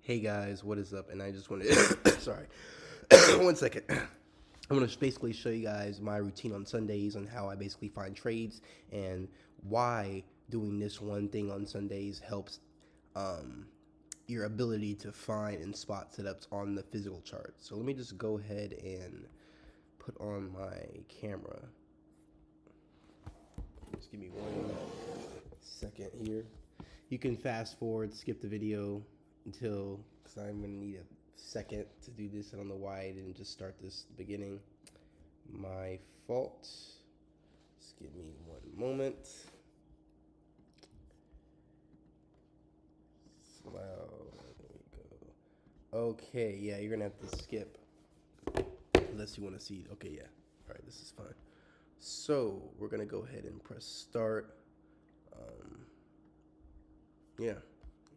Hey guys, what is up? And I just wanted sorry, 1 second. I'm going to basically show you guys my routine on Sundays on how I basically find trades and why doing this one thing on Sundays helps your ability to find and spot setups on the physical chart. So let me just go ahead and put on my camera. Just give me 1 second here. You can fast forward, skip the video until, because I'm going to need a second to do this. I don't know why I didn't just start this at the beginning. My fault. Just give me 1 moment. Slow. There we go. Okay, yeah, you're going to have to skip unless you want to see. Okay, yeah. All right, this is fine. So we're going to go ahead and press start. Yeah,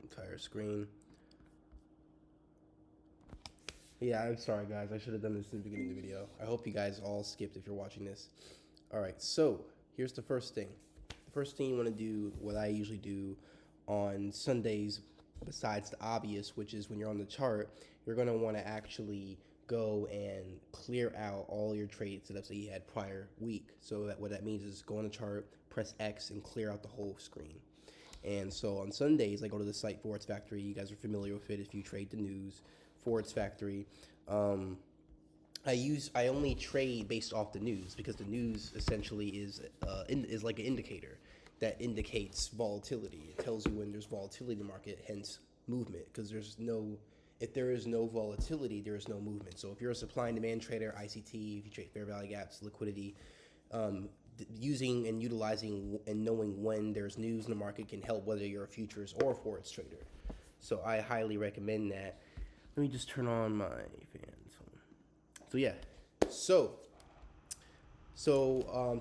entire screen. Yeah, I'm sorry guys, I should have done this in the beginning of the video. I hope you guys all skipped if you're watching this. Alright, so here's the first thing. The first thing you want to do, what I usually do on Sundays, besides the obvious, which is when you're on the chart, you're going to want to actually go and clear out all your trade setups that you had prior week. So that what that means is go on the chart, press X, and clear out the whole screen. And so on Sundays, I go to the site Forwards Factory. You guys are familiar with it if you trade the news. Forwards Factory. I only trade based off the news because the news essentially is like an indicator that indicates volatility. It tells you when there's volatility in the market, hence movement. Because if there is no volatility, there is no movement. So if you're a supply and demand trader, ICT, if you trade fair value gaps, liquidity, using and utilizing and knowing when there's news in the market can help whether you're a futures or a forex trader. So I highly recommend that. Let me just turn on my fans. So yeah, so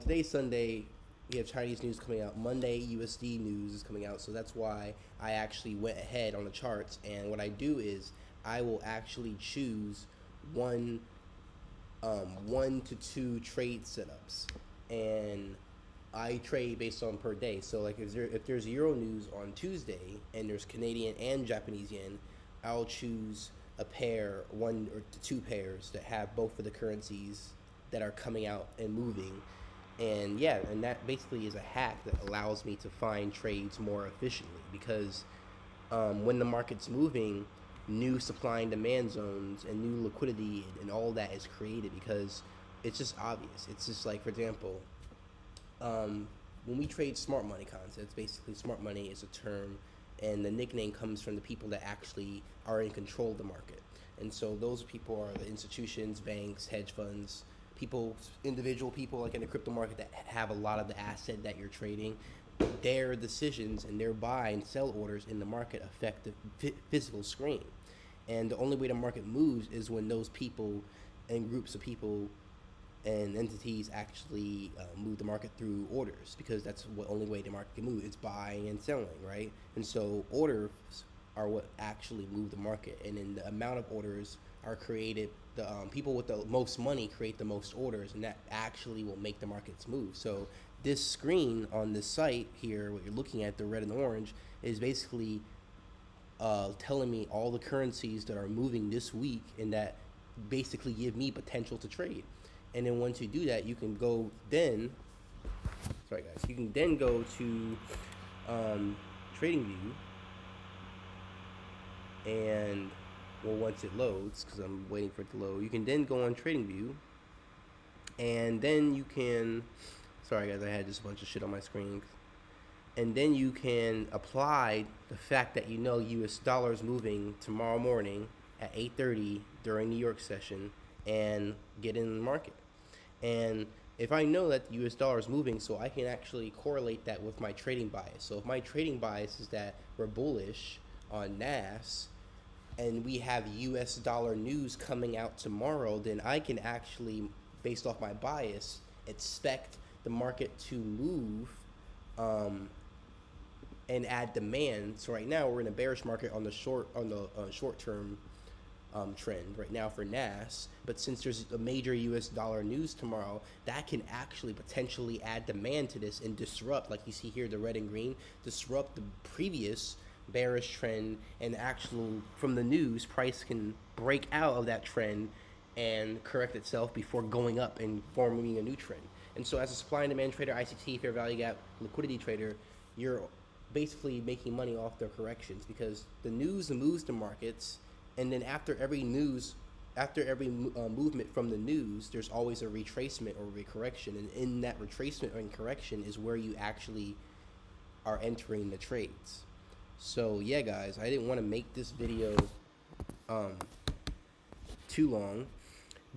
today's Sunday. We have Chinese news coming out. Monday, USD news is coming out. So that's why I actually went ahead on the charts. And what I do is I will actually choose one to two trade setups, and I trade based on per day. So like if there's Euro news on Tuesday and there's Canadian and Japanese yen, I'll choose a pair, 1 or 2 pairs that have both of the currencies that are coming out and moving. And yeah, and that basically is a hack that allows me to find trades more efficiently because when the market's moving, new supply and demand zones and new liquidity and all that is created because it's just obvious. It's just like, for example, when we trade smart money concepts, basically smart money is a term and the nickname comes from the people that actually are in control of the market. And so those people are the institutions, banks, hedge funds, people, individual people like in the crypto market that have a lot of the asset that you're trading. Their decisions and their buy and sell orders in the market affect the physical screen. And the only way the market moves is when those people and groups of people and entities actually move the market through orders, because that's the only way the market can move. It's buying and selling, right? And so orders are what actually move the market, and then the amount of orders are created. The people with the most money create the most orders, and that actually will make the markets move. So this screen on this site here, what you're looking at, the red and the orange, is basically telling me all the currencies that are moving this week and that basically give me potential to trade. And then once you do that, you can go then, sorry guys, you can then go to Trading View, and well, once it loads, because I'm waiting for it to load, you can then go on Trading View, and then you can, sorry guys, I had just a bunch of shit on my screen, and then you can apply the fact that you know US dollar is moving tomorrow morning at 8:30 during New York session and get in the market. And if I know that the US dollar is moving, so I can actually correlate that with my trading bias. So if my trading bias is that we're bullish on NAS and we have US dollar news coming out tomorrow, then I can actually, based off my bias, expect the market to move and add demand. So right now we're in a bearish market on the short term trend right now for NAS, but since there's a major US dollar news tomorrow, that can actually potentially add demand to this and disrupt, like you see here, the red and green, disrupt the previous bearish trend, and actual from the news, price can break out of that trend and correct itself before going up and forming a new trend. And so as a supply and demand trader, ICT, fair value gap, liquidity trader, you're basically making money off their corrections, because the news moves the markets, and then after every movement from the news, there's always a retracement or a correction, and in that retracement and correction is where you actually are entering the trades. So yeah, guys, I didn't want to make this video too long,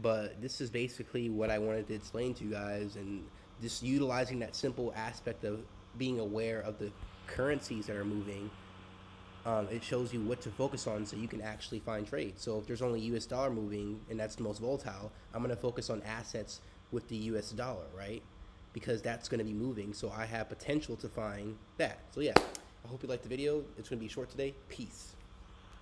but this is basically what I wanted to explain to you guys, and just utilizing that simple aspect of being aware of the currencies that are moving. It shows you what to focus on so you can actually find trades. So if there's only US dollar moving and that's the most volatile, I'm going to focus on assets with the US dollar, right? Because that's going to be moving, so I have potential to find that. So yeah, I hope you liked the video. It's going to be short today. Peace.